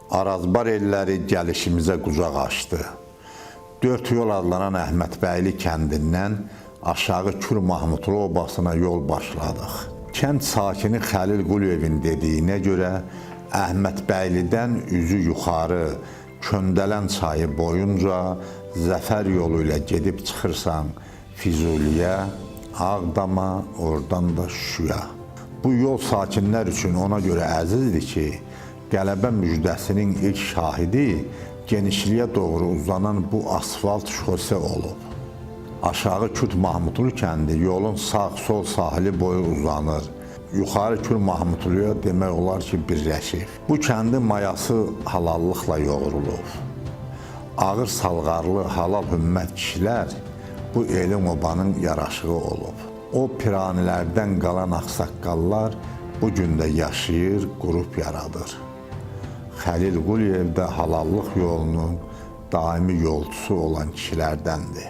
Arazbar elləri gəlişimizə qucaq açdı. Dörd yol adlanan Əhmədbəyli kəndindən aşağı Kür Mahmudlu obasına yol başladıq. Kənd sakini Xəlil Quliyevin dediyinə görə Əhmədbəylidən üzü yuxarı Köndələn çayı boyunca Zəfər yolu ilə gedib çıxırsan Füzuliyə, Ağdama, oradan da Şuşaya. Bu yol sakinlər üçün ona görə əzizdir ki, qələbə müjdəsinin ilk şahidi genişliyə doğru uzanan bu asfalt şose olub. Aşağı Kürt Mahmudlu kəndi yolun sağ-sol sahili boyu uzanır. Yuxarı Kür Mahmudluya demək olar ki, birləşir. Bu kəndin mayası halallıqla yoğrulub. Ağır salğarlı halal hümmət kişilər bu elin obanın yaraşığı olub. O piranilərdən qalan ağsaqqallar bu gün də yaşayır, qrup yaradır. Xəlil Quliyev də halallıq yolunun daimi yolcusu olan kişilərdəndir.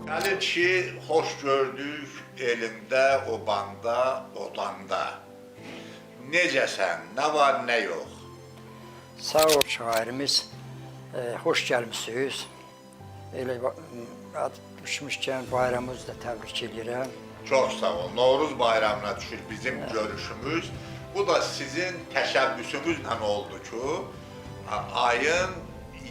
Xəlil kişi, xoş gördük elində, obanda, odanda. Necəsən, nə var, nə yox? Sağ ol şairimiz, xoş gəlmişsiniz. Elə düşmüşkən bayramımızı da təbrik edirəm. Çox sağ ol. Novruz bayramına düşür bizim görüşümüz. Bu da sizin təşəbbüsünüzlə oldu ki, ayın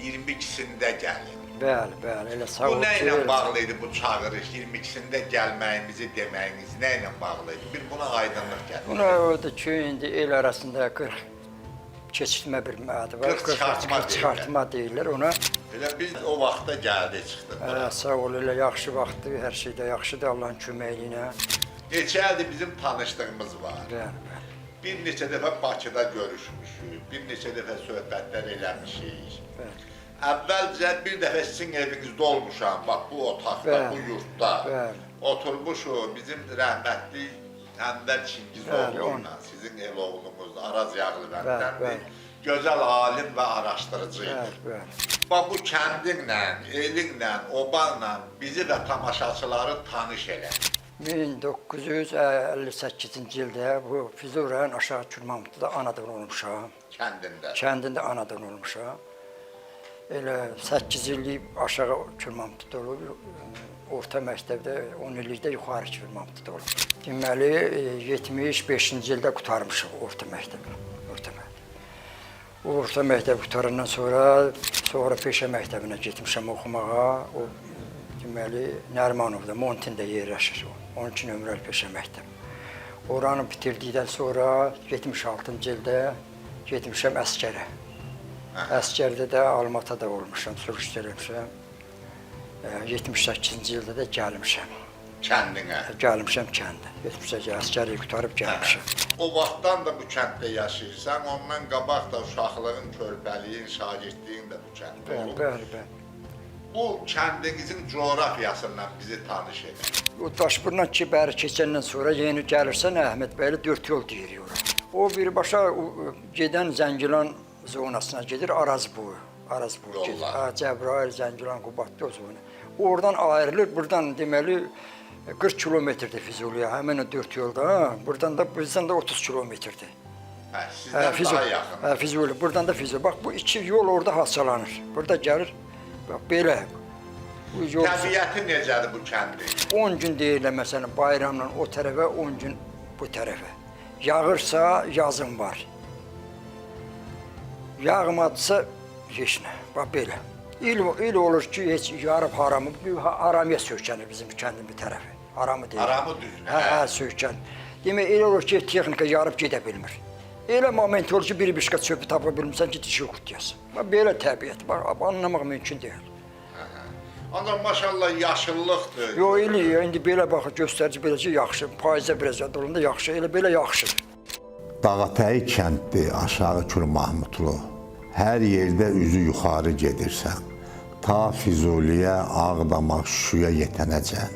22-sində gəlin. Bəli, bəli, elə sağ ol. Bu nə ilə bağlıydı bu çağırış, 22-sində gəlməyimizi deməyiniz, nə ilə bağlıydı? Bir buna aydınlıq gətirin. Buna odur ki, indi el arasında 40 keçirtmə bir mədi var. 40 çıxartma deyirlər ona. Elə biz o vaxtda gəldi, çıxdıq bura. Sağ ol, elə yaxşı vaxtdır, hər şey də yaxşıdır Allahın köməyi ilə. Neçə ildir bizim tanışdığımız var. Bəli, bəli. Bir neçə dəfə Bakıda görüşmüşük, bir neçə dəfə söhbətlər eləmişik. Bəli. Əvvəlcə bir dəfə sizin evinizdə olmuşam, bax bu otaqda, bu yurtda. Bəli. Oturmuşuq, bizim rəhmətli Əndər Çingizoğlu ilə, sizin ev oğlumuz Araz Yağlıbəndəndir. Gözəl alim və araşdırıcıydı. Bəli, bəli. Bax bu kəndinlə, elinlə, obanla bizi və tamaşaçıları tanış elə. 1958-ci ildə bu Füzuli rayon aşağı Kür Mahmudluda anadan olmuşam. Kəndində? Kəndində anadan olmuşam. Elə 8 illik aşağı Kür Mahmudluda olub, orta məktəbdə 10 illikdə yuxarı Kür Mahmudluda olub. Deməli, 75-ci ildə qutarmışıq orta məktəbi. Orta məktəb qutarandan sonra peşə məktəbinə getmişəm oxumağa. O, deməli, Nərmanovda, Montində yerləşir o. 12 nömrəli peşə məktəbi. Oranı bitirdikdən sonra 76-cı ildə getmişəm əskərə. Əskərdə də Almatada olmuşam, sürüşdürmüşəm. 78-ci ildə də gəlmişəm. Kəndinə? Gəlmişəm kəndə. 78 əskəri qutarıb gəlmişəm. O vaxtdan da bu kənddə yaşayırsan, ondan qabaq da uşaqlığın, körpəliyin, şagirdliyin də bu kənddə olub. Bəli, bəli. Bu kəndinizin coğrafiyasından bizi tanış edin. O Daşburundan ki, bəri keçəndən sonra yeni gəlirsən, Əhmədbəyli 4 yol deyirik ora. O birbaşa gedən Zəngilan zonasına gedir, Araz boyu. Araz boyu gedir. Cəbrayıl, Zəngilan, Qubadlı o zonu. Oradan ayrılır, buradan deməli 40 kilometrdir Füzuliyə, həmin o 4 yolda. Buradan da, bizdən də 30 kilometrdir. Sizdən daha yaxın. Füzuli, buradan da Füzuli. Bax, bu iki yol orada haçalanır. Burada gəlir, bax, belə. Təbiəti necədir bu kəndin? 10 gün deyirlər, məsələn, bayramla o tərəfə, 10 gün bu tərəfə. Yağırsa, yazın var. Yağmadısa, heç nə. Bax, belə. İl olur ki, heç yarıb haramı, haramıya söykənir bizim kəndin bir tərəfi. Haramı deyir. Haramı düzünə? Hə, söykənir. Demək, elə olur ki, texnika yarıb gedə bilmir. Elə moment olur ki, bir bişqa çöpü tapa bilmirsən ki, dişi qutlayasın. Belə təbiət var, anlamaq mümkün deyil. Ancaq maşallah yaşıllıqdır. Yox, indi belə baxır, göstərici beləcə yaxşı, paizə biraz olanda yaxşı, elə belə yaxşıdır. Dağətəyi kənddir, aşağı Kür Mahmudlu. Hər yerdə üzü yuxarı gedirsən. Ta Füzuliyə, Ağdama, Şuşaya yetənəcən.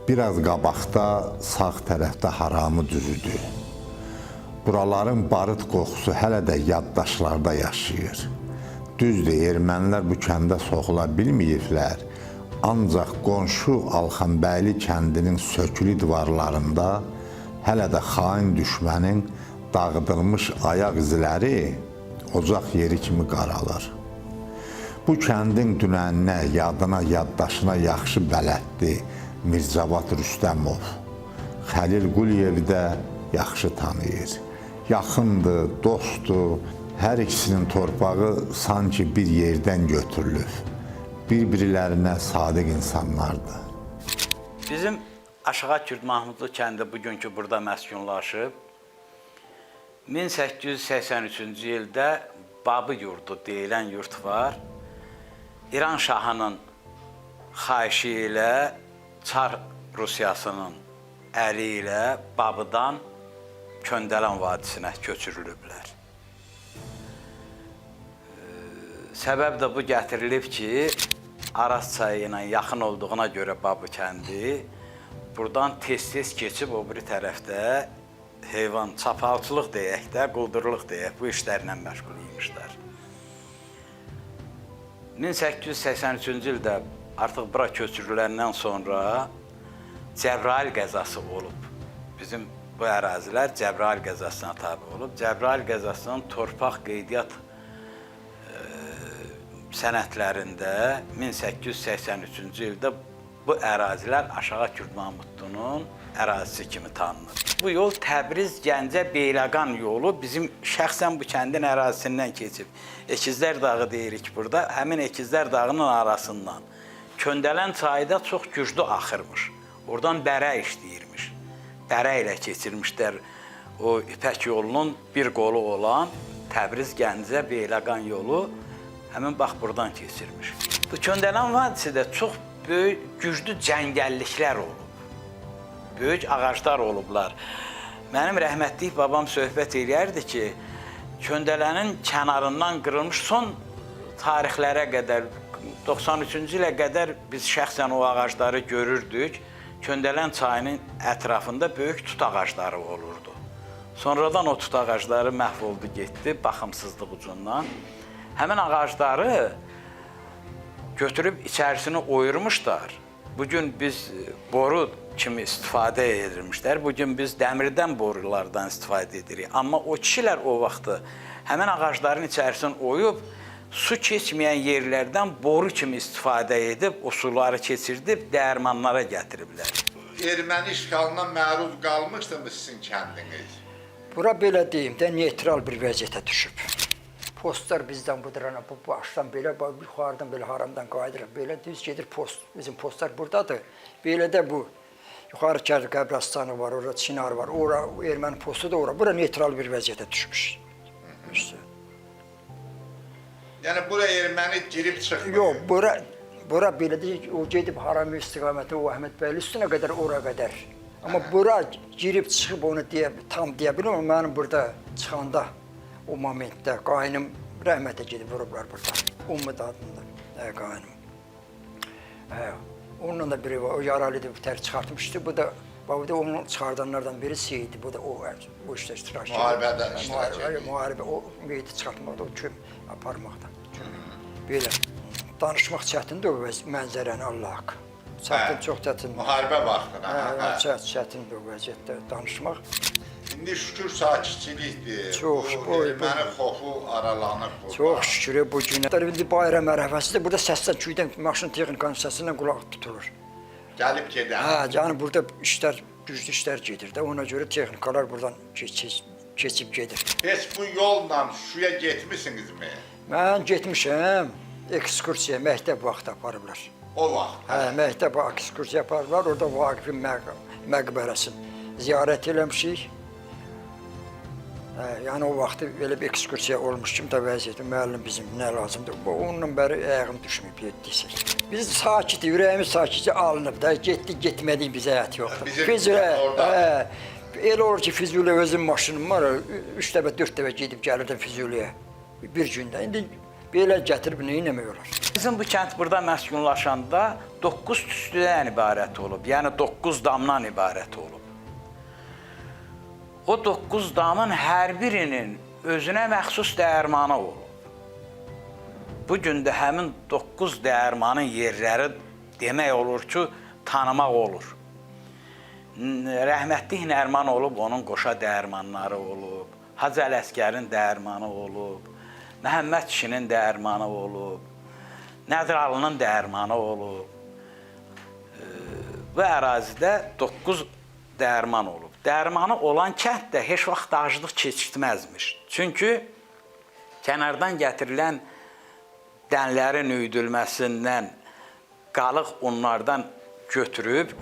Biraz qabaqda, sağ tərəfdə Haramı düzüdür. Buraların barıt qoxusu hələ də yaddaşlarda yaşayır. Düzdür, ermənilər bu kəndə soxula bilməyiblər, ancaq qonşu Alxanbəyli kəndinin sökülü divarlarında hələ də xain düşmənin dağıdılmış ayaq izləri ocaq yeri kimi qaralır. Bu kəndin dünəninə, yadına, yaddaşına yaxşı bələddir Mirzavad Rüstəmov. Xəlil Quliyevi də yaxşı tanıyır. Yaxındır, dostdur. Hər ikisinin torpağı sanki bir yerdən götürülür. Bir-birilərinə sadiq insanlardır. Bizim Aşağı Kürd Mahmudlu kəndi bugünkü burada məskunlaşıb. 1883-cü ildə Babı yurdu deyilən yurt var. İran şahının xahişi ilə Çar Rusiyasının əli ilə Babıdan Köndələn vadisinə köçürülüblər. Səbəb də bu gətirilib ki, Araz çayı ilə yaxın olduğuna görə Babı kəndi buradan tez-tez keçib o biri tərəfdə heyvan çapalçılıq deyək də, quldurluq deyək, bu işlərlə məşğul imişlər. 1883-cü ildə artıq bura köçürüləndən sonra Cəbrayıl qəzası olub. Bizim bu ərazilər Cəbrayıl qəzasına tabi olub. Cəbrayıl qəzasının torpaq qeydiyyat sənədlərində 1883-cü ildə bu ərazilər Aşağı Kürd Mahmudlunun ərazisi kimi tanınır. Bu yol Təbriz, Gəncə, Beyləqan yolu bizim şəxsən bu kəndin ərazisindən keçib. Ekizlər dağı deyirik burada, həmin Ekizlər dağının arasından. Köndələn çayı da çox güclü axırmış. Oradan bərə işləyirmiş. Bərə ilə keçirmişlər o İpək yolunun bir qolu olan Təbriz, Gəncə, Beyləqan yolu həmin bax buradan keçirmiş. Bu Köndələn vadisi də çox böyük, güclü cəngəlliklər olub. Böyük ağaclar olublar. Mənim rəhmətlik babam söhbət eləyərdi ki, Köndələnin kənarından qırılmış son tarixlərə qədər, 93-cü ilə qədər biz şəxsən o ağacları görürdük. Köndələn çayının ətrafında böyük tut ağacları olurdu. Sonradan o tut ağacları məhv oldu, getdi, baxımsızlıq ucundan. Həmin ağacları götürüb içərisini oyurmuşlar. Bugün biz boru kimi istifadə edilmişlər. Bugün biz dəmirdən borulardan istifadə edirik. Amma o kişilər o vaxtı həmin ağacların içərisini oyub, su keçməyən yerlərdən boru kimi istifadə edib, o suları keçirdib, dəyirmanlara gətiriblər. Erməni işğalına məruz qalmışdımı sizin kəndiniz? Bura belə deyim də, neytral bir vəziyyətə düşüb. Postlar bizdən budurana, bu başdan belə, yuxarıdan belə haramdan qayıdırıq. Belə düz gedir post, bizim postlar buradadır. Belə də bu, yuxarı Kərli qəbirstanı var, orada Çinar var, ora erməni postu da ora. Bura neytral bir vəziyyətə düşmüş. Yəni bura erməni girib çıxmır? Yox, bura belə deyil, o gedib Harami istiqaməti, o Əhmədbəyli üstünə qədər, ora qədər. Amma bura girib çıxıb onu tam deyə bilməm, mənim burada çıxanda o momentdə qaynım rəhmətə gedib vurublar burada. Ummud adında qaynım. Onunla da biri var, o yaralıdır, bir tər çıxartmışdı. Bu da onun çıxardanlardan birisi idi. Bu da o işdə iştirak edir. Müharibədə iştirak edir. Müharibə, o meyiti çıxartmaqda, o küm aparmaqda. Belə. Danışmaq çətindir o mənzərəni, Allah haqqı. Çətin, çox çətin. Müharibə vaxtına. Çətindir o vəziyyətdə danışmaq. İndi şükür sakitçilikdir. Çox, erməni xofu aralanıb burada. Çox şükür bu günə. İndi bayram ərəfəsidir. Burada səsdən, küydən, maşın texnikanın səsindən qulaq tutulur. Gəlib gedən. Yəni burada işlər, güclü işlər gedir də. Ona görə texnikalar buradan keçib gedir. Heç bu yolla Şuşaya getmisinizmi? Mən getmişəm. Ekskursiya, məktəb vaxtı aparıblar. O vaxt? Məktəb ekskursiya aparıblar. Orada Vaqifin məqbərəsini ziyarət eləmişik. Yəni o vaxtı belə bir ekskursiya olmuş kimi də vəziyyəti, müəllim bizim nə lazımdır. Onunla bəri ayağım düşməyib, yetdiysək. Biz sakit, ürəyimiz sakitcə alınıb da, getmədik bizə həyat yoxdur. Füzuliyə, elə olur ki, Füzuliyə özüm maşınım var, 3 dəfə, 4 dəfə gedib gəlirdim Füzuliyə bir gündə. İndi belə gətirib nə eləmək olar? Bizim bu kənd burada məskunlaşanda 9 tüstüdən ibarət olub, yəni 9 damdan ibarət olub. O 9 damın hər birinin özünə məxsus dəyirmanı olub. Bugün də həmin 9 dəyirmanın yerləri demək olur ki, tanımaq olur. Rəhmətlik Nərman olub, onun qoşa dəyirmanları olub, Hacı Ələsgərin dəyirmanı olub, Məhəmməd kişinin dəyirmanı olub, Nədiralının dəyirmanı olub. Bu ərazidə 9 dəyirman olub. Dəyirmanı olan kənd də heç vaxt dağcılıq keçirtməzmiş. Çünki kənardan gətirilən dənlərin üydülməsindən qalıq onlardan götürüb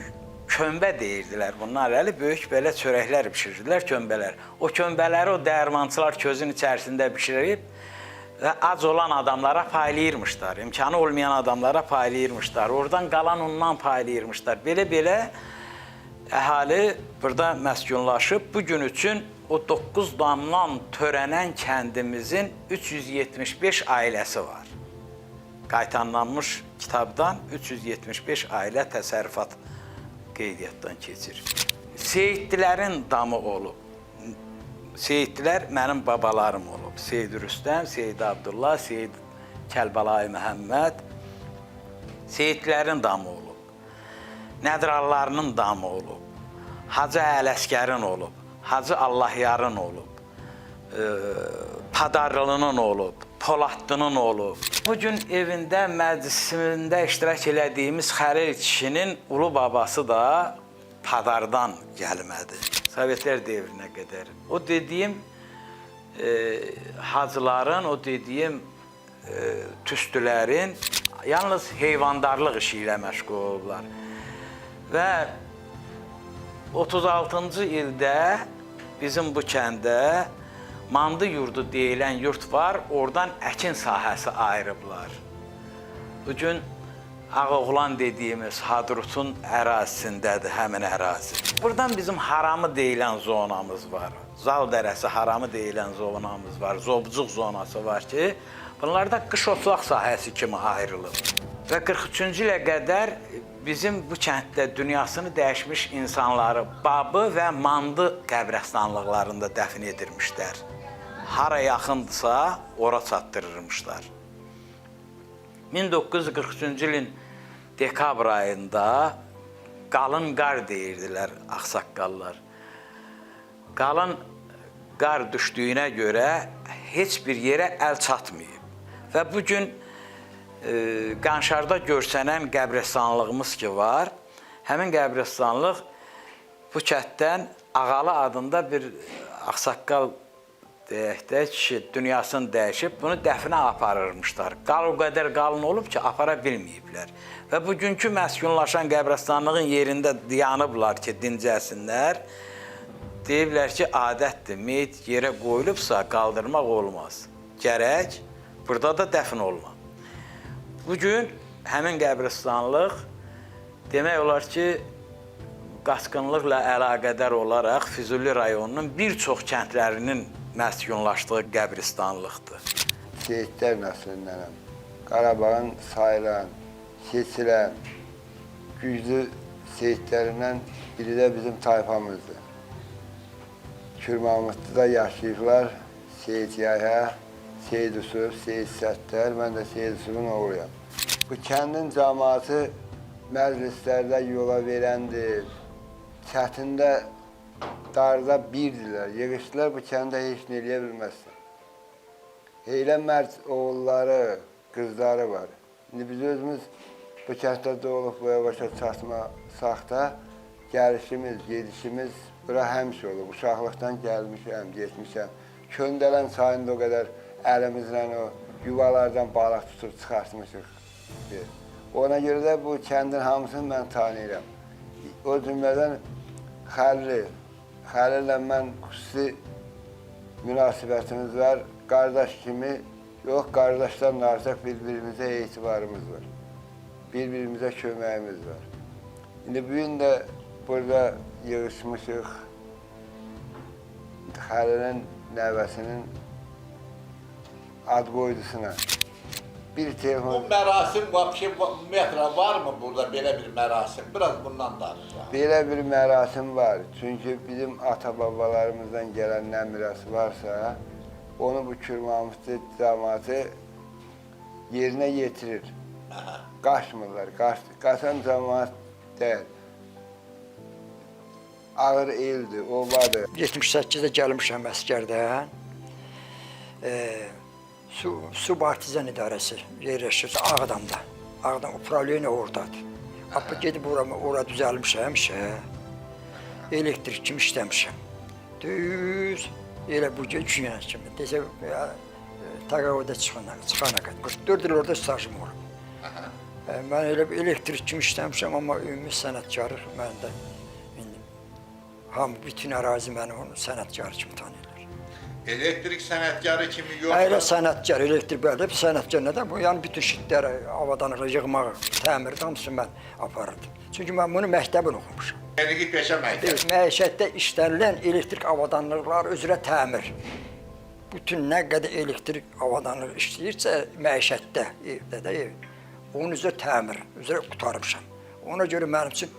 kömbə deyirdilər. Bunlar əli böyük belə çörəklər bişirirdilər, kömbələr. O kömbələri o dəyirmançılar közün içərisində bişirib və ac olan adamlara paylayırmışlar. İmkanı olmayan adamlara paylayırmışlar. Oradan qalan ondan paylayırmışlar. Belə-belə əhali burada məskunlaşıb. Bugün üçün o 9 damdan törənən kəndimizin 375 ailəsi var. Qaytanlanmış kitabdan 375 ailə təsərrüfat qeydiyyatdan keçir. Seyidlilərin damı olub. Seyidlilər mənim babalarım olub. Seyid Rüstəm, Seyid Abdullah, Seyid Kəlbəlayı Məhəmməd. Seyidlərin damı olub. Nədirallarının damı olub. Hacı Ələskərin olub. Hacı Allahyarın olub. Padarlının olub. Poladlının olub. Bugün evində, məclisimində iştirak elədiyimiz Xəlil kişinin ulu babası da Padardan gəlmədi. Sovetlər devrinə qədər. O dediyim hacıların, o dediyim tüstülərin yalnız heyvandarlıq işi ilə məşğul olublar. Və 36-cı ildə bizim bu kəndə Mandı yurdu deyilən yurt var, oradan əkin sahəsi ayırıblar. Bugün Ağoğlan dediyimiz Hadrutun ərazisindədir həmin ərazi. Buradan bizim haramı deyilən zonamız var. Zal dərəsi haramı deyilən zonamız var. Zobcuq zonası var ki, bunlar da qış otlaq sahəsi kimi ayrılıb. Və 43-cü ilə qədər bizim bu kənddə dünyasını dəyişmiş insanları Babı və Mandı qəbrəstanlıqlarında dəfn edilmişlər. Hara yaxındısa, ora çatdırırmışlar. 1943-cü ilin dekabr ayında qalın qar deyirdilər ağsaqqallar. Qalın qar düşdüyünə görə heç bir yerə əl çatmayıb. Və bugün Qanşarda görsənən qəbristanlığımız ki var, həmin qəbristanlıq bu kənddən Ağalı adında bir ağsaqqal deyək də kişi dünyasını dəyişib, bunu dəfinə aparırmışlar. O qədər qalın olub ki, apara bilməyiblər. Və bugünkü məskunlaşan qəbristanlığın yerində dayanıblar ki, dincəsinlər. Deyiblər ki, adətdir, meyit yerə qoyulubsa qaldırmaq olmaz. Gərək burada da dəfn olma. Bugün həmin qəbristanlıq demək olar ki, qaçqınlıqla əlaqədar olaraq Füzuli rayonunun bir çox kəndlərinin məskunlaşdığı qəbristanlıqdır. Seyidlər nəslindənəm. Qarabağın sayılan, seçilən, güclü seyidlərindən biri də bizim tayfamızdır. Kürmamızda yaşayıblar Seyid Yahya, Seyid Yusuf, Seyid Səttər, mən də Seyid Yusufun oğluyam. Bu kəndin cəmaatı məclislərdə yola verəndir, çətində darda birdirlər, yığışdılar, bu kəndə heç nə eləyə bilməzsən. Elə mərd oğulları, qızları var. İndi biz özümüz bu kənddə doğulub boya başa çatmasaq da, gəlişimiz, gedişimiz bura həmişə olub. Uşaqlıqdan gəlmişəm, getmişəm. Köndələn çayında o qədər əlimizlə o yuvalardan balıq tutub çıxartmışıq. Ona görə də bu kəndin hamısını mən tanıyıram. O cümlədən Xəlillə mən xüsusi münasibətimiz var. Qardaş kimi, yox, qardaşdan artıq bir-birimizə etibarımız var. Bir-birimizə köməyimiz var. İndi bugün də burada yığışmışıq. Xəlilin nəvəsinin ad qoydusuna. Bir telefon... Bu mərasim ümumiyyətlə var mı burada belə bir mərasim? Biraz bundan danışaq. Belə bir mərasim var. Çünki bizim ata-babalarımızdan gələn nə miras varsa, onu bu Kürmamızlı cəmaatı yerinə yetirir. Qaçmırlar. Qaçan cəmaat deyil. Ağır eldir, obadır. 78-də gəlmişəm əskərdən. Su Partizan İdarəsi yerləşir Ağdamda. Ağdam upravleniya oradadır. Apı gedib ora düzəlmişəm işə. Elektrik kimi işləmişəm. Düz elə bu gün kimi. Desə Taqavada çıxana qədər. 44 il orada stajım olub. Mən elə elektrik kimi işləmişəm, amma ümumi sənətkarıq məndə. Bütün ərazi məni onun sənətkarı kimi tanıyırlar. Elektrik sənətkarı kimi yox. Elə sənətkar, elektrik bəldə bir sənətkar nədir? Bu yəni bütün şitləri, avadanlığı yığmağı, təmiri hamısını mən aparırdım. Çünki mən bunu məktəbin oxumuşam. Texniki peşə məktəbi. Məişətdə işlənilən elektrik avadanlıqlar üzrə təmir. Bütün nə qədər elektrik avadanlığı işləyirsə məişətdə, evdə də ev. Onun üzrə təmir, üzrə qutarmışam. Ona görə mənim üçün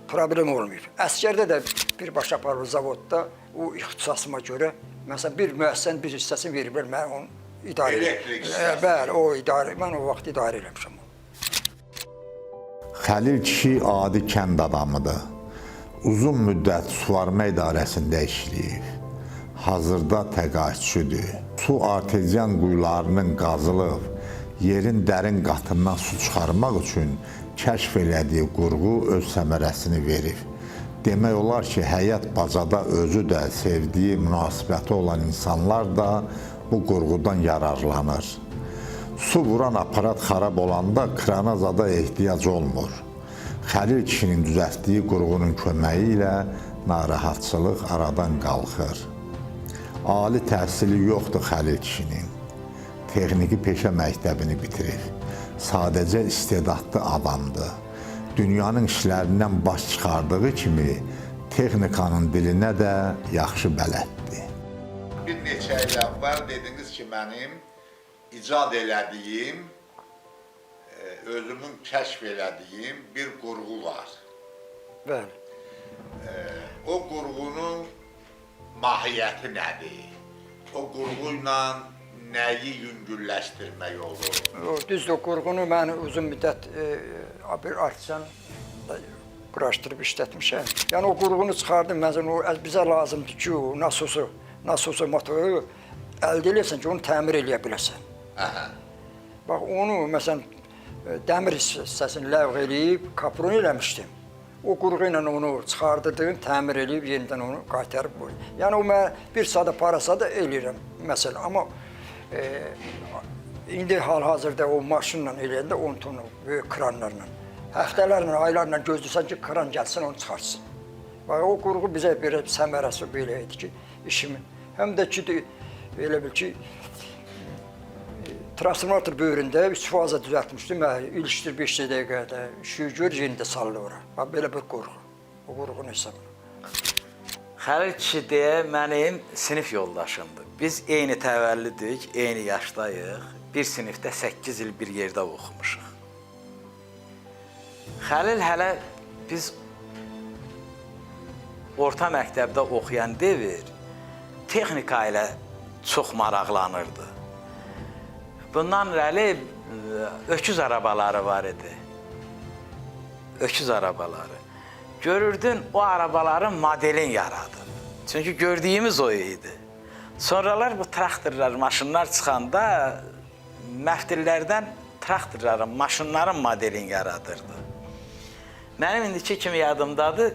problem olmayıb. Əskərdə də birbaşa aparılır zavodda, o ixtisasıma görə, məsələn, bir müəssisənin bir hissəsini veriblər, mən onu idarə edirəm. Elektrik hissəsi. Bəli, mən o vaxt idarə eləmişəm. Xəlil kişi adi kənd adamıdır. Uzun müddət suvarma idarəsində işləyib. Hazırda təqaüdçüdür. Su arteziyan quyularının qazılıb, yerin dərin qatından su çıxarmaq üçün kəşf elədiyi qurğu öz səmərəsini verir. Demək olar ki, həyat bacada özü də, sevdiyi, münasibəti olan insanlar da bu qurğudan yararlanır. Su vuran aparat xarab olanda krana zada ehtiyac olmur. Xəlil kişinin düzəltdiyi qurğunun köməyi ilə narahatçılıq aradan qalxır. Ali təhsili yoxdur Xəlil kişinin. Texniki peşə məktəbini bitirir. Sadəcə istedadlı adamdır. Dünyanın işlərindən baş çıxardığı kimi texnikanın dilinə də yaxşı bələddir. Bir neçə il əvvəl dediniz ki, mənim icad elədiyim, özümün kəşf elədiyim bir qurğu var. Bəli. O qurğunun mahiyyəti nədir? O qurğu ilə nəyi yüngülləşdirmək olur? Düzdür, o qurğunu mən uzun müddət bir artisan quraşdırıb işlətmişəm. Yəni o qurğunu çıxardım, məsələn, bizə lazımdır ki, o nasosu, motoru əldə edirsən ki, onu təmir eləyə biləsən. Bax, onu, məsələn, dəmir hissəsini ləğv eləyib, kapron eləmişdim. O qurğu ilə onu çıxardırdım, təmir eləyib, yenidən onu qaytarıb qoyum. Yəni, o mən bir sadə parasada eləyirəm, məsələn, amma indi hal-hazırda o maşınla eləyəndə 10 tonu böyük kranlarla, həftələrlə, aylarla gözləyirsən ki, kran gəlsin, onu çıxarsın. Bax, o qurğu bizə belə səmərəsi belə idi ki, işimin. Həm də ki, elə bil ki, transformator böyründə 3 faza düzəltmişdim, ilişdir 5 dəqiqədə, işi gör, yeni də sallı ora. Bax, belə bir qurğu, o qurğunun hesabına. Xəlil kişi deyə mənim sinif yoldaşımdır. Biz eyni təvəllüdük, eyni yaşdayıq. Bir sinifdə 8 il bir yerdə oxumuşuq. Xəlil hələ biz orta məktəbdə oxuyan devir, texnika ilə çox maraqlanırdı. Bundan irəli öküz arabaları var idi. Öküz arabaları. Görürdün, o arabaların modelini yaradıb. Çünki gördüyümüz o idi. Sonralar bu traktorlar, maşınlar çıxanda məftillərdən traktorların, maşınların modelini yaradırdı. Mənim indiki kimi yadımdadır,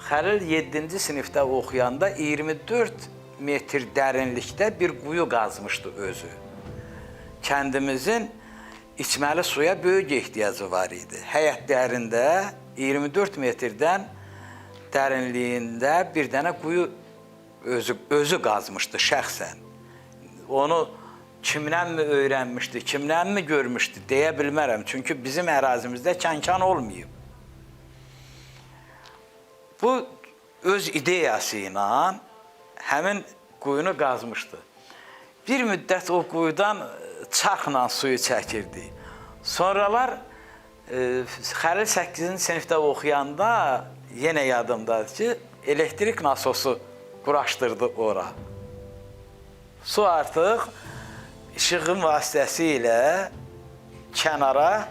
Xəlil 7-ci sinifdə oxuyanda 24 metr dərinlikdə bir quyu qazmışdı özü. Kəndimizin içməli suya böyük ehtiyacı var idi. Həyət dərində 24 metrdən dərinliyində bir dənə quyu özü qazmışdı şəxsən. Onu kimdən mi öyrənmişdi, kimdən mi görmüşdü deyə bilmərəm. Çünki bizim ərazimizdə kənkan olmayıb. Bu öz ideyası ilə həmin quyunu qazmışdı. Bir müddət o quyudan çarxla suyu çəkirdi. Sonralar Xəlil 8-ci sinifdə oxuyanda yenə yadımdadır ki, elektrik nasosu quraşdırdı ora. Su artıq işığın vasitəsilə kənara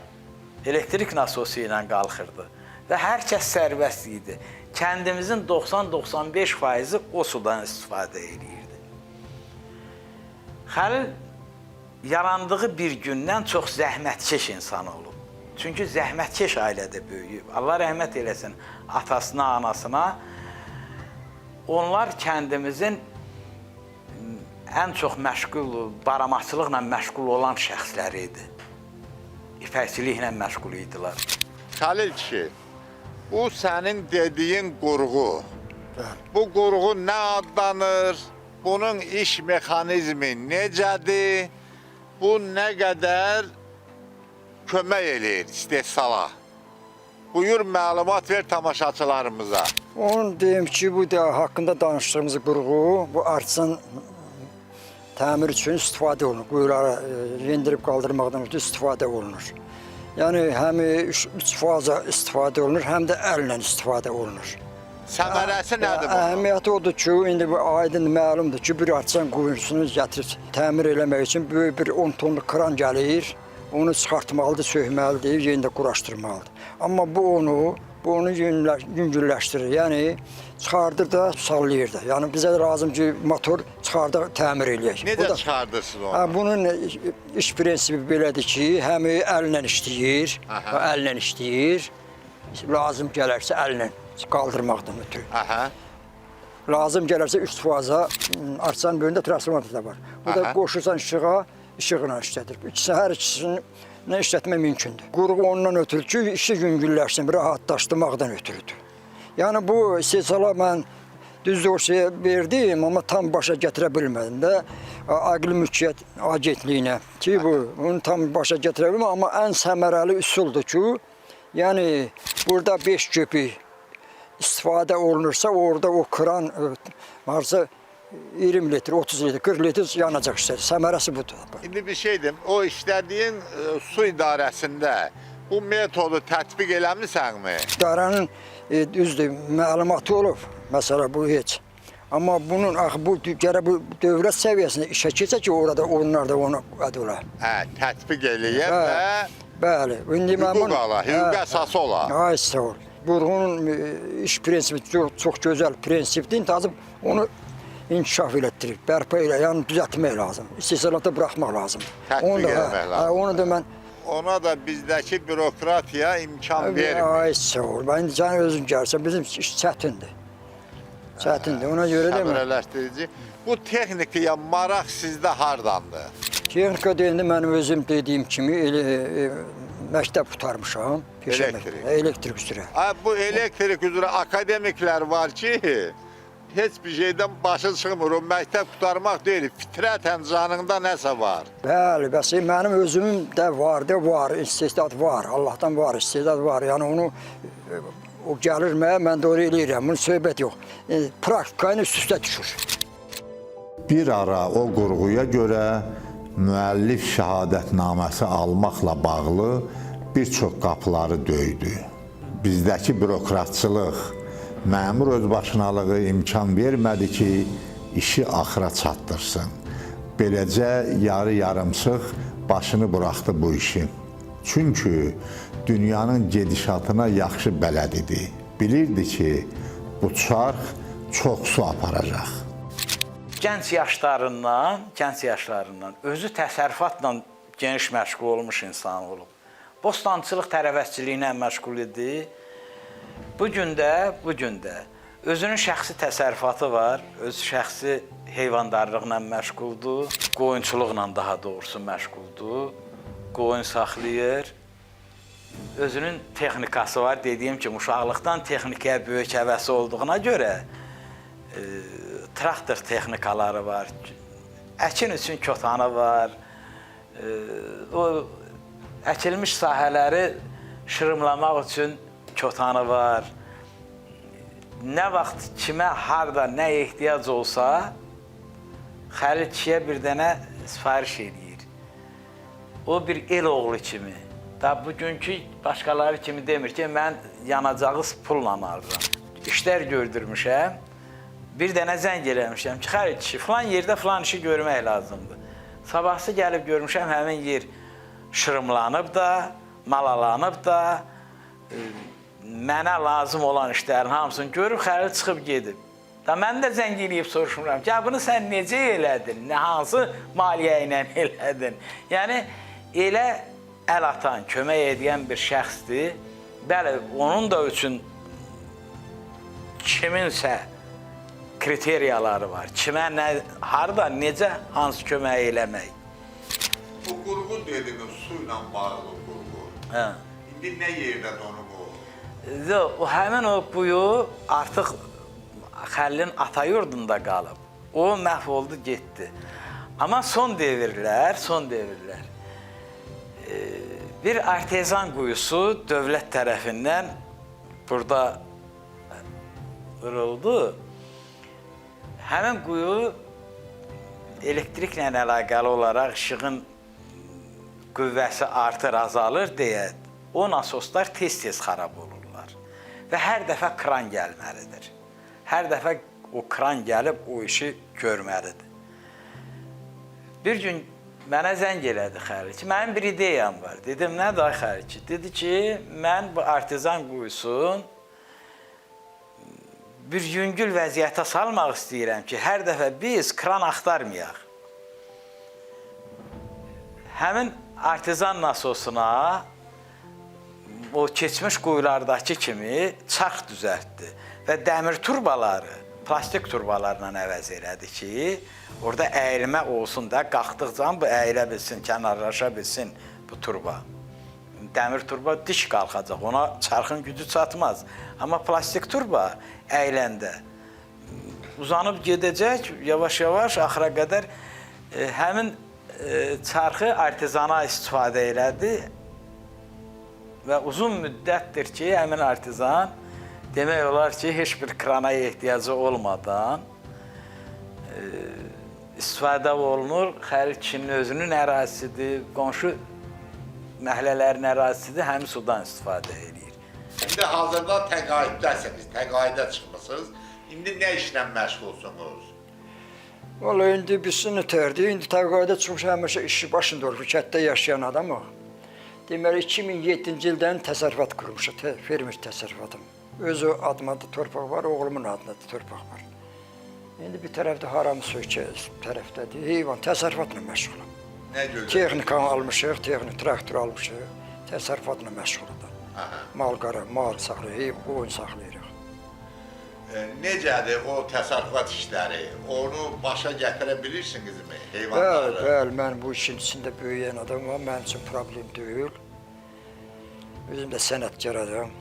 elektrik nasosu ilə qalxırdı və hər kəs sərbəst idi. Kəndimizin 90-95% o sudan istifadə edirdi. Xəlil yarandığı bir gündən çox zəhmətkeş insan olub. Çünki zəhmətkeş ailədə böyüyüb. Allah rəhmət eləsin atasına, anasına. Onlar kəndimizin ən çox məşğul, baramaçılıqla məşğul olan şəxsləri idi. İpəkçiliklə məşğul idilər. Xəlil kişi, bu sənin dediyin qurğu. Bu qurğu nə adlanır? Bunun iş mexanizmi necədir? Bu nə qədər kömək eləyir istehsala? Buyur məlumat ver tamaşaçılarımıza. Onu deyim ki, bu da haqqında danışdığımız qurğu, bu artçın təmir üçün istifadə olunur. Quyuları yendirib qaldırmaqdan ötürü istifadə olunur. Yəni, həm 3% istifadə olunur, həm də əllə istifadə olunur. Səmərəsi nədir bu? Əhəmiyyəti odur ki, indi bu aydın məlumdur ki, bir artçın quyusunu gətirib təmir eləmək üçün böyük bir 10 tonluq kran gəlir, onu çıxartmalıdır, söhməlidir, yerində quraşdırmalıdır. Amma bu onu yüngülləşdirir, yəni çıxardır da, sallayır da. Yəni bizə lazım ki, motor çıxardır, təmir eləyək. Necə çıxardırsınız onu? Bunun iş prinsipi belədir ki, həm əllə işləyir, lazım gələrsə əllə qaldırmaqdan ötürü. Lazım gələrsə 3% artçanın böyündə transformator da var. Bu da qoşursan işığa, işıqla işlədir. Hər ikisini işlətmək mümkündür. Qurğu ondan ötürü ki, işi yüngülləşsin, rahatlaşdırmaqdan ötürüdür. Yəni bu istehsala mən düzdür o şeyə verdim, amma tam başa gətirə bilmədim də. Aqli Mülkiyyət Agentliyinə ki, bunu tam başa gətirə bilmədim, amma ən səmərəli üsuldur ki, yəni burada 5 köpük istifadə olunursa, orada o kran varsa 20 litr, 30 litr, 40 litr yanacaq işlər. Səmərəsi budur. İndi bir şeydim, o işlədiyin su idarəsində bu metodu tətbiq eləmisənmi? İdarənin düzdür, məlumatı olub, məsələ bu heç. Amma bunun, bu gərək bu dövlət səviyyəsində işə keçə ki, orada onlar da onu ədola. Tətbiq eləyib və bəli, hüquq ala, hüquq əsası ola. Ay, sağ ol. Qurğunun iş prinsipi çox gözəl prinsipdir, tazıb onu inkişaf elətdirir, bərpa elə, yəni düzəltmək lazım. İstehsalata buraxmaq lazımdır. Tətbiq eləmək lazım. Onu da mən... Ona da bizdəki bürokratiya imkan vermir. Ay, sağ ol. Ben canı özün gəlsən, bizim iş çətindir. Çətindir, ona görə də mən... Səmərələşdirici. Bu texnikaya maraq sizdə hardandır? Texnika deyəndə mənim özüm dediyim kimi məktəb tutarmışam. Elektrik üzrə. Bu elektrik üzrə akademiklər var ki, heç bir şeydən başı çıxmır. O məktəb tutarmaq deyil, fitrətən canında nəsə var. Bəli, bəs mənim özümün də var, istedad var. Allahdan var, istedad var. Yəni onu o gəlir mənə, mən də onu eləyirəm. Bunun söhbət yox. Praktikayla üst-üstə düşür. Bir ara o qurğuya görə müəllif şəhadətnaməsi almaqla bağlı bir çox qapıları döydü. Bizdəki bürokratçılıq, məmur özbaşınalığı imkan vermədi ki, işi axıra çatdırsın. Beləcə yarı-yarımsıq başını buraxdı bu işi. Çünki dünyanın gedişatına yaxşı bələd idi. Bilirdi ki, bu çarx çox su aparacaq. Gənc yaşlarından özü təsərrüfatla geniş məşğul olmuş insan olub. Bostançılıq tərəvəzçiliyinə məşğul idi. Bu gün də özünün şəxsi təsərrüfatı var, öz şəxsi heyvandarlıqla məşğuldur, qoyunçuluqla daha doğrusu məşğuldur, qoyun saxlayır. Özünün texnikası var, dediyim kimi uşaqlıqdan texnikaya böyük həvəsi olduğuna görə traktor texnikaları var, əkin üçün kotanı var, o əkilmiş sahələri şırımlamaq üçün kotanı var. Nə vaxt kimə, harada, nə ehtiyac olsa, Xəlil kişiyə bir dənə sifariş edir. O bir el oğlu kimi, da bugünkü başqaları kimi demir ki, mən yanacağı pulla alıram. İşlər gördürmüşəm, bir dənə zəng eləmişəm ki, Xəlil kişi, filan yerdə filan işi görmək lazımdır. Sabahsı gəlib görmüşəm, həmin yer şırımlanıb da, malalanıb da, mənə lazım olan işlərin hamısını görüb, Xəlil çıxıb gedib. Da mən də zəng eləyib soruşmuram ki, bunu sən necə elədin, nə hansı maliyyə ilə elədin? Yəni, elə əl atan, kömək edən bir şəxsdir. Bəli, onun da üçün kiminsə kriteriyaları var. Kimə, nə, harada, necə, hansı kömək eləmək. Bu qurğu dediniz, su ilə bağlı qurğu. Hə. İndi nə yerdə donub o? O həmin o quyu artıq Xəlilin ata yurdunda qalıb. O məhv oldu, getdi. Amma son devirlər bir artezan quyusu dövlət tərəfindən burada qırıldı. Həmin quyu elektriklə əlaqəli olaraq işığın qüvvəsi artır, azalır deyə o nasoslar tez-tez xarab olurlar. Və hər dəfə kran gəlməlidir. Hər dəfə o kran gəlib o işi görməlidir. Bir gün mənə zəng elədi Xəlil ki, mənim bir ideyam var. Dedim, nədir ay Xəlil ki? Dedi ki, mən bu artezan quyusun bir yüngül vəziyyətə salmaq istəyirəm ki, hər dəfə biz kran axtarmayaq. Həmin artezan nasosuna o keçmiş quyulardakı kimi çarx düzəltdi və dəmir turbaları plastik turbalarla əvəz elədi ki, orada əyilmə olsun da, qalxdıqca bu əyilə bilsin, kənarlaşa bilsin bu turba. Dəmir turba dik qalxacaq, ona çarxın gücü çatmaz. Amma plastik turba əyiləndə uzanıb gedəcək, yavaş-yavaş axıra qədər həmin çarxı artezana istifadə elədi və uzun müddətdir ki, həmin artezan demək olar ki, heç bir krana ehtiyacı olmadan istifadə olunur. Xəlil kişinin özünün ərazisidir, qonşu məhəllələrin ərazisidir, həmin sudan istifadə edir. İndi hazırda təqaüddəsiniz, təqaüdə çıxmısınız. İndi nə işlə məşğulsunuz? Vallahi indi bizsin ötərdi. İndi təqaüdə çıxmış həmişə işi başında olub, kənddə yaşayan adam o. Deməli, 2007-ci ildən təsərrüfat qurmuşuq, fermer təsərrüfatım. Özü adıma da torpaq var, oğlumun adına da torpaq var. İndi bir tərəfdə haram sökə tərəfdədir, heyvan təsərrüfatla məşğulam. Nə gözəl? Texnikanı almışıq, traktor almışıq, təsərrüfatla məşğuludur. Mal-qara, mal saxlayırıq, qoyun saxlayırıq. Necədir o təsərrüfat işləri? Onu başa gətirə bilirsinizmi heyvanları? Bəli, mən bu işin içində böyüyən adamam, mənim üçün problem deyil. Özüm də sənətkar adam.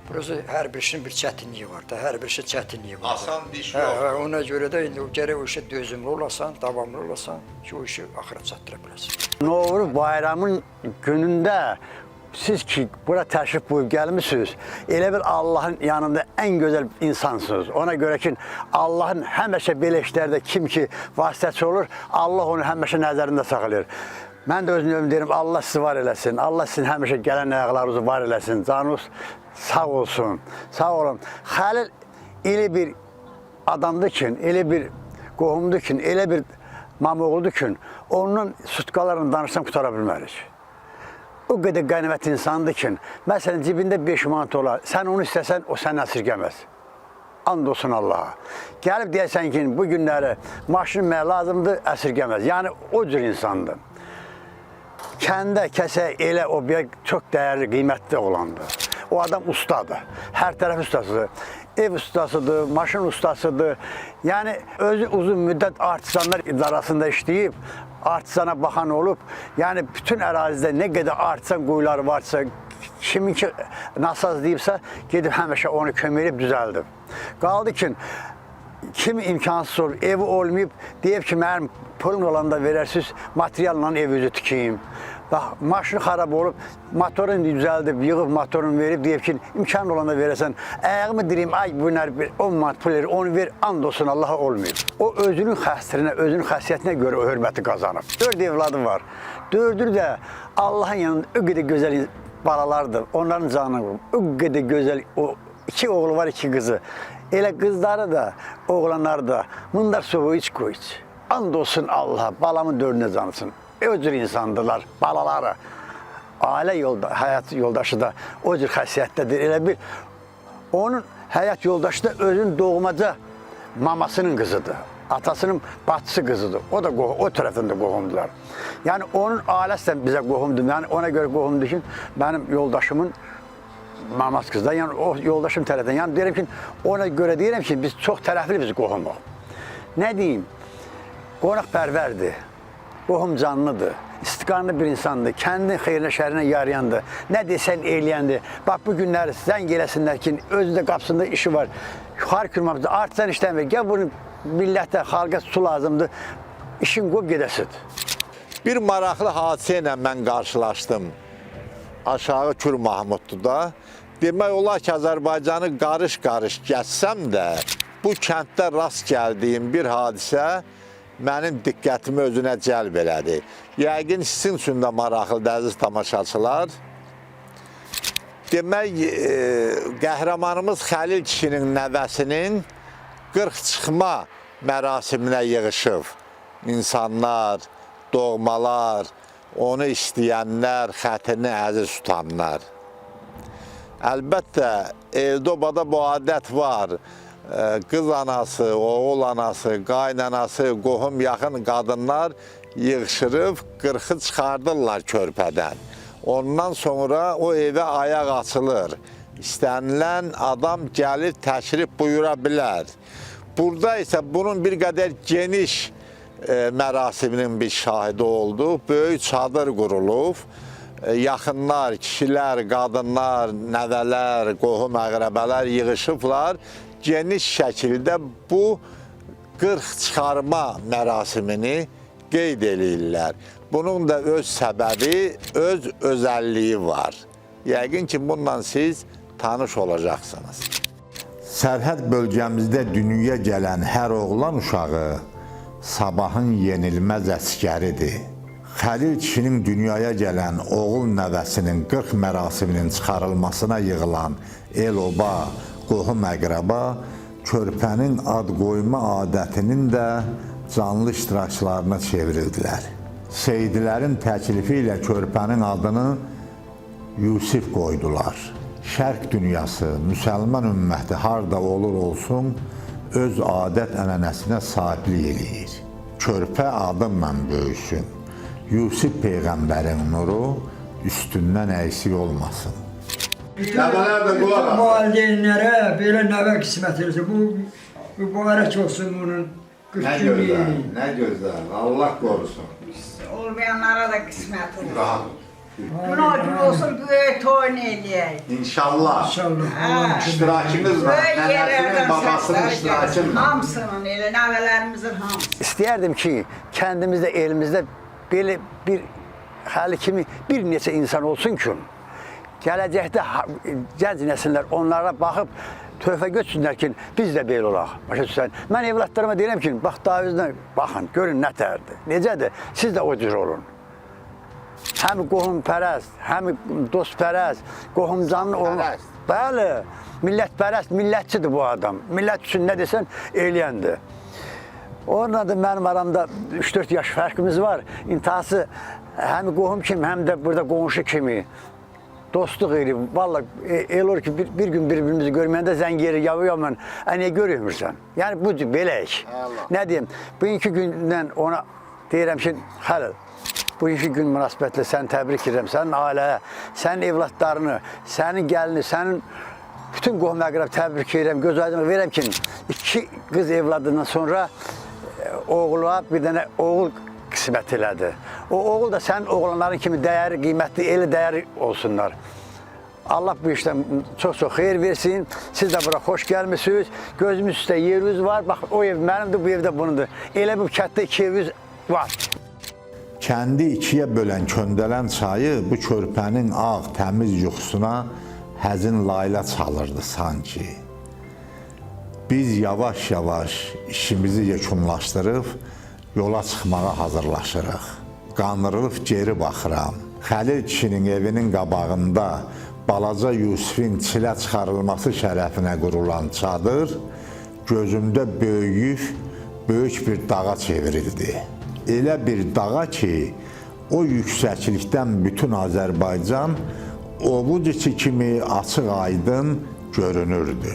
Burası hər birisinin bir çətinliyi var da, hər birisinin çətinliyi var. Asan iş yox. Ona görə də indi gərək o işə dözümlü olasan, davamlı olasan ki, o işi axıra çatdıra biləsən. Novruz bayramın günündə siz ki, bura təşrif buyub gəlmişsiniz, elə bir Allahın yanında ən gözəl insansınız. Ona görə ki, Allahın həmişə belə işlərdə kim ki vasitəçi olur, Allah onu həmişə nəzərində saxlayır. Mən də özünü deyirəm, Allah sizi var eləsin, Allah sizin həmişə gələn ayaqlarınızı var eləsin, canınız sağ olsun, sağ olun. Xəlil elə bir adamdır ki, elə bir qohumdur ki, elə bir mamoğludur ki, ondan sutkalarla danışsam qutara bilmərik. O qədər qənimət insandır ki, məsələn, cibində 5 manat olar, sən onu istəsən, o səni əsirgəməz. And olsun Allaha. Gəlib deyəsən ki, bu günləri maşın mənə lazımdır, əsirgəməz. Yəni, o cür insandır. Kəndə, kəsə, elə obyekt çox dəyərli, qiymətli olandır. O adam ustadır, hər tərəf ustasıdır. Ev ustasıdır, maşın ustasıdır. Yəni, özü uzun müddət artizanlar idarəsində işləyib, artizana baxan olub. Yəni, bütün ərazidə nə qədər artizan quyuları varsa, kimin ki nasaz deyibsə, gedib həmişə onu kömürüb düzəldib. Qaldı ki, kim imkansız olub, evi olmayıb, deyib ki, mənim pulun olanda verərsiniz, materialla ev üzü tikeyim. Bax, maşını xarab olub, motorunu düzəldib, yığıb motorunu verib, deyib ki, imkan olanda verəsən, ayağımı direyim, ay bu günlər 10 manat pul verir, onu ver, and olsun Allaha olmayıb. O özünün xəstərinə, özünün xəsiyyətinə görə o hörməti qazanıb. 4 evladı var. 4'ü də Allahın yanında o qədər gözəl balalardır, onların canını vurub. O qədər gözəl, o 2 oğlu var, 2 qızı. Elə qızları da, oğlanları da, bunlar soğuğu iç qoy iç. And olsun Allaha, balamın 4'üne cansın. O cür insandırlar, balaları. Ailə həyat yoldaşı da o cür xəsiyyətdədir. Elə bir, onun həyat yoldaşı da özünün doğmaca mamasının qızıdır. Atasının bacısı qızıdır. O da o tərəfdən də qohumdular. Yəni onun ailəsi də bizə qohumdur. Yəni ona görə qohumdur ki, mənim yoldaşımın maması qızı da. Yəni o yoldaşım tərəfdən. Yəni deyirəm ki, ona görə deyirəm ki, biz çox tərəfli biz qohumuq. Nə deyim? Qonaqpərvərdir. Qohum canlıdır. İstiqanlı bir insandır. Kəndin xeyrinə, şərinə yarayandır. Nə desən eləyəndir. Bax bu günləri zəng eləsinlər ki, özü də qapısında işi var. Yuxarı kürmamızda artsan işləmir. Gəl bunu millətə, xalqa su lazımdır. İşin qob gedəsidir. Bir maraqlı hadisə ilə mən qarşılaşdım. Aşağı Kür Mahmudluda. Demək olar ki, Azərbaycanı qarış-qarış gəzsəm də, bu kənddə rast gəldiyim bir hadisə mənim diqqətimi özünə cəlb elədi. Yəqin sizin üçün də maraqlıdır, əziz tamaşaçılar. Demək, qəhrəmanımız Xəlil kişinin nəvəsinin 40 çıxma mərasiminə yığışıb. İnsanlar, doğmalar, onu istəyənlər, xətrini əziz tutanlar. Əlbəttə, Eldobada bu adət var. Qız anası, oğul anası, qaynanası, qohum yaxın qadınlar yığışırıb, 40-ı çıxardırlar körpədən. Ondan sonra o evə ayaq açılır. İstənilən adam gəlib təşrif buyura bilər. Burada isə bunun bir qədər geniş mərasiminin bir şahidi oldu. Böyük çadır qurulub. Yaxınlar, kişilər, qadınlar, nəvələr, qohum əqrəbələr yığışıblar. Geniş şəkildə bu 40 çıxarma mərasimini qeyd edirlər. Bunun da öz səbəbi, öz özəlliyi var. Yəqin ki, bununla siz tanış olacaqsınız. Sərhəd bölgəmizdə dünyaya gələn hər oğlan uşağı sabahın yenilməz əskəridir. Xəlil kişinin dünyaya gələn oğul nəvəsinin 40 mərasiminin çıxarılmasına yığılan el-oba, qohum əqrəba, körpənin ad qoyma adətinin də canlı iştirakçılarına çevrildilər. Seyidlərin təklifi ilə körpənin adını Yusif qoydular. Şərq dünyası, müsəlman ümməti harda olur olsun, öz adət ənənəsinə sahiblik eləyir. Körpə adımla böyüsün. Yusif Peyğəmbərin nuru üstündən əksik olmasın. Nəvələr də qulaq asın. Valideynlərə belə nəvə qismət edilsin. Bu mübarək olsun bunun 40 günlüyü. Nə gözəl, Allah qorusun. Olmayanlara da qismət olur. Rahat ol. Buna gün olsun, böyük toyun eləyək. İnşallah. İnşallah. İştirakınızla, Böyük nənəsinin, yerlərdən babasının səslər gəlsin. iştirakınla. Hamısının, elə nəvələrimizin hamısı. İstəyərdim ki, kəndimizdə, elimizdə belə bir həli kimi bir neçə insan olsun ki, gələcəkdə gənc nəsillər onlara baxıb töhfə götürsünlər ki, biz də belə olaq. Başa düşsən. Mən evlatlarıma deyirəm ki, bax daha özünə baxın, görün nə tərdir. Necədir? Siz də o cür olun. Həm qohumpərəst, həm dostpərəst, qohumcanlı olun. Bəli, millətpərəst, millətçidir bu adam. Millət üçün nə desən, eləyəndir. Onunla da mənim aramda 3-4 yaş fərqimiz var. İntihası həm qohum kimi, həm də burada qonşu kimi dostluq eləyib. Vallahi el olur ki, bir gün bir-birimizi görməyəndə zəng yeri yavı-yavman, niyə görmürsən? Yəni bu cür beləyik. Nə deyim, bugünkü gündən ona deyirəm ki, Xəlil, bugünkü gün münasibətlə səni təbrik edirəm, sənin ailəyə, sənin evlatlarını, sənin gəlini, sənin bütün qohum əqrəb təbrik edirəm, göz aydınlıq verirəm ki, 2 qız evladından sonra oğula bir dənə oğul qismət elədi. O oğul da sənin oğlanların kimi dəyəri, qiymətli, eli dəyəri olsunlar. Allah bu işdən çox-çox xeyir versin. Siz də bura xoş gəlmişsiniz. Gözümüz üstə yeriniz var. Bax, o ev mənimdir, bu evdə bunundur. Elə bu kətdə 2 eviniz var. Kəndi ikiyə bölən Köndələn çayı bu körpənin ağ, təmiz yuxusuna həzin layla çalırdı sanki. Biz yavaş-yavaş işimizi yekunlaşdırıb yola çıxmağa hazırlaşırıq. Qanırılıb geri baxıram. Xəlil kişinin evinin qabağında balaca Yusifin çilə çıxarılması şərəfinə qurulan çadır gözümdə böyük bir dağa çevrildi. Elə bir dağa ki, o yüksəklikdən bütün Azərbaycan ovuc içi kimi açıq aydın görünürdü.